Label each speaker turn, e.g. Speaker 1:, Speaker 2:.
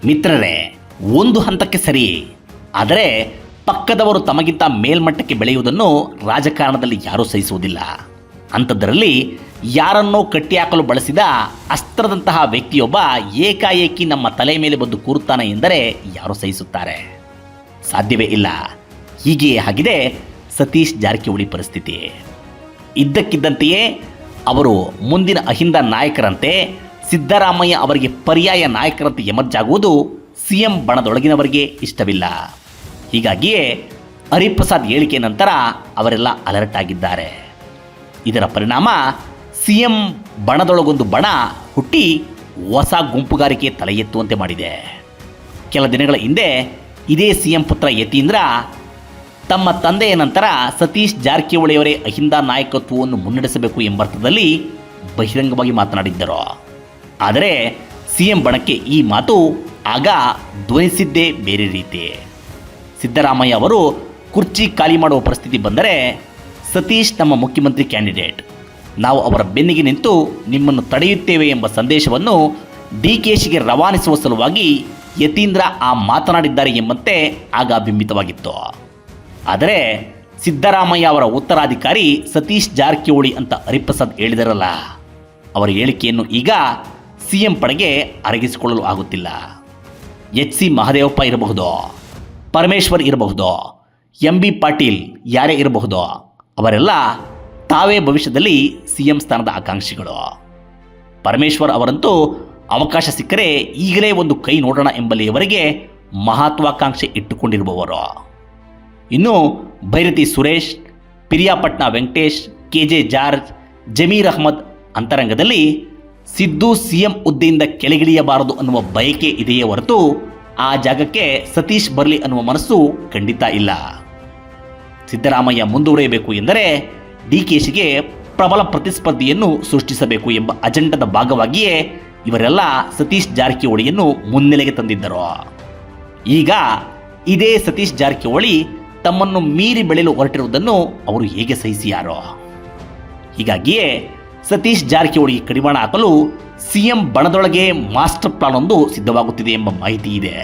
Speaker 1: ಮಿತ್ರರೇ, ಒಂದು ಹಂತಕ್ಕೆ ಸರಿ, ಆದರೆ ಪಕ್ಕದವರು ತಮಗಿಂತ ಮೇಲ್ಮಟ್ಟಕ್ಕೆ ಬೆಳೆಯುವುದನ್ನು ರಾಜಕಾರಣದಲ್ಲಿ ಯಾರೂ ಸಹಿಸುವುದಿಲ್ಲ. ಅಂಥದ್ದರಲ್ಲಿ ಯಾರನ್ನೋ ಕಟ್ಟಿಹಾಕಲು ಬಳಸಿದ ಅಸ್ತ್ರದಂತಹ ವ್ಯಕ್ತಿಯೊಬ್ಬ ಏಕಾಏಕಿ ನಮ್ಮ ತಲೆ ಮೇಲೆ ಬಂದು ಕೂರುತ್ತಾನೆ ಎಂದರೆ ಯಾರು ಸಹಿಸುತ್ತಾರೆ? ಸಾಧ್ಯವೇ ಇಲ್ಲ. ಹೀಗೆಯೇ ಆಗಿದೆ ಸತೀಶ್ ಜಾರಕಿಹೊಳಿ ಪರಿಸ್ಥಿತಿ. ಇದ್ದಕ್ಕಿದ್ದಂತೆಯೇ ಅವರು ಮುಂದಿನ ಅಹಿಂದ ನಾಯಕರಂತೆ, ಸಿದ್ದರಾಮಯ್ಯ ಅವರಿಗೆ ಪರ್ಯಾಯ ನಾಯಕರಂತೆ ಎಮರ್ಜ್ ಆಗುವುದು ಸಿಎಂ ಬಣದೊಳಗಿನವರಿಗೆ ಇಷ್ಟವಿಲ್ಲ. ಹೀಗಾಗಿಯೇ ಹರಿಪ್ರಸಾದ್ ಹೇಳಿಕೆ ನಂತರ ಅವರೆಲ್ಲ ಅಲರ್ಟ್ ಆಗಿದ್ದಾರೆ. ಇದರ ಪರಿಣಾಮ ಸಿಎಂ ಬಣದೊಳಗೊಂದು ಬಣ ಹುಟ್ಟಿ ಹೊಸ ಗುಂಪುಗಾರಿಕೆ ತಲೆ ಎತ್ತುವಂತೆ ಮಾಡಿದೆ. ಕೆಲ ದಿನಗಳ ಹಿಂದೆ ಇದೇ ಸಿಎಂ ಪುತ್ರ ಯತೀಂದ್ರ ತಮ್ಮ ತಂದೆಯ ನಂತರ ಸತೀಶ್ ಜಾರಕಿಹೊಳಿಯವರೇ ಅಹಿಂದ ನಾಯಕತ್ವವನ್ನು ಮುನ್ನಡೆಸಬೇಕು ಎಂಬರ್ಥದಲ್ಲಿ ಬಹಿರಂಗವಾಗಿ ಮಾತನಾಡಿದ್ದರು. ಆದರೆ ಸಿಎಂ ಬಣಕ್ಕೆ ಈ ಮಾತು ಆಗ ಧ್ವನಿಸಿದ್ದೇ ಬೇರೆ ರೀತಿ. ಸಿದ್ದರಾಮಯ್ಯ ಅವರು ಕುರ್ಚಿ ಖಾಲಿ ಮಾಡುವ ಪರಿಸ್ಥಿತಿ ಬಂದರೆ, ಸತೀಶ್ ನಮ್ಮ ಮುಖ್ಯಮಂತ್ರಿ ಕ್ಯಾಂಡಿಡೇಟ್, ನಾವು ಅವರ ಬೆನ್ನಿಗೆ ನಿಂತು ನಿಮ್ಮನ್ನು ತಡೆಯುತ್ತೇವೆ ಎಂಬ ಸಂದೇಶವನ್ನು ಡಿಕೆಶಿಗೆ ರವಾನಿಸುವ ಸಲುವಾಗಿ ಯತೀಂದ್ರ ಆ ಮಾತನಾಡಿದ್ದಾರೆ ಎಂಬಂತೆ ಆಗ ಬಿಂಬಿತವಾಗಿತ್ತು. ಆದರೆ ಸಿದ್ದರಾಮಯ್ಯ ಅವರ ಉತ್ತರಾಧಿಕಾರಿ ಸತೀಶ್ ಜಾರಕಿಹೊಳಿ ಅಂತ ಹರಿಪ್ರಸಾದ್ ಹೇಳಿದರಲ್ಲ, ಅವರ ಹೇಳಿಕೆಯನ್ನು ಈಗ ಸಿಎಂ ಪಡೆಗೆ ಅರಗಿಸಿಕೊಳ್ಳಲು ಆಗುತ್ತಿಲ್ಲ. ಎಚ್ ಸಿ ಮಹದೇವಪ್ಪ ಇರಬಹುದು, ಪರಮೇಶ್ವರ್ ಇರಬಹುದು, ಎಂ ಬಿ ಪಾಟೀಲ್ ಯಾರೇ ಇರಬಹುದು, ಅವರೆಲ್ಲ ತಾವೇ ಭವಿಷ್ಯದಲ್ಲಿ ಸಿಎಂ ಸ್ಥಾನದ ಆಕಾಂಕ್ಷಿಗಳು. ಪರಮೇಶ್ವರ್ ಅವರಂತೂ ಅವಕಾಶ ಸಿಕ್ಕರೆ ಈಗಲೇ ಒಂದು ಕೈ ನೋಡೋಣ ಎಂಬಲ್ಲಿಯವರೆಗೆ ಮಹತ್ವಾಕಾಂಕ್ಷೆ ಇಟ್ಟುಕೊಂಡಿರುವವರು. ಇನ್ನು ಭೈರತಿ ಸುರೇಶ್, ಪಿರಿಯಾಪಟ್ನ ವೆಂಕಟೇಶ್, ಕೆಜೆ ಜಾರ್ಜ್, ಜಮೀರ್ ಅಹ್ಮದ್ ಅಂತರಂಗದಲ್ಲಿ ಸಿದ್ದು ಸಿಎಂ ಹುದ್ದೆಯಿಂದ ಕೆಳಗಿಳಿಯಬಾರದು ಅನ್ನುವ ಬಯಕೆ ಇದೆಯೇ ಹೊರತು ಆ ಜಾಗಕ್ಕೆ ಸತೀಶ್ ಬರಲಿ ಅನ್ನುವ ಮನಸ್ಸು ಖಂಡಿತ ಇಲ್ಲ. ಸಿದ್ದರಾಮಯ್ಯ ಮುಂದುವರಿಯಬೇಕು ಎಂದರೆ ಡಿಕೆಶಿಗೆ ಪ್ರಬಲ ಪ್ರತಿಸ್ಪರ್ಧಿಯನ್ನು ಸೃಷ್ಟಿಸಬೇಕು ಎಂಬ ಅಜೆಂಡದ ಭಾಗವಾಗಿಯೇ ಇವರೆಲ್ಲ ಸತೀಶ್ ಜಾರಕಿಹೊಳಿಯನ್ನು ಮುನ್ನೆಲೆಗೆ ತಂದಿದ್ದರು. ಈಗ ಇದೇ ಸತೀಶ್ ಜಾರಕಿಹೊಳಿ ತಮ್ಮನ್ನು ಮೀರಿ ಬೆಳೆಯಲು ಹೊರಟಿರುವುದನ್ನು ಅವರು ಹೇಗೆ ಸಹಿಸಿಯಾರೋ? ಹೀಗಾಗಿಯೇ ಸತೀಶ್ ಜಾರಕಿಹೊಳಿಗೆ ಕಡಿವಾಣ ಹಾಕಲು ಸಿಎಂ ಬಣದೊಳಗೆ ಮಾಸ್ಟರ್ ಪ್ಲಾನ್ ಒಂದು ಸಿದ್ಧವಾಗುತ್ತಿದೆ ಎಂಬ ಮಾಹಿತಿ ಇದೆ.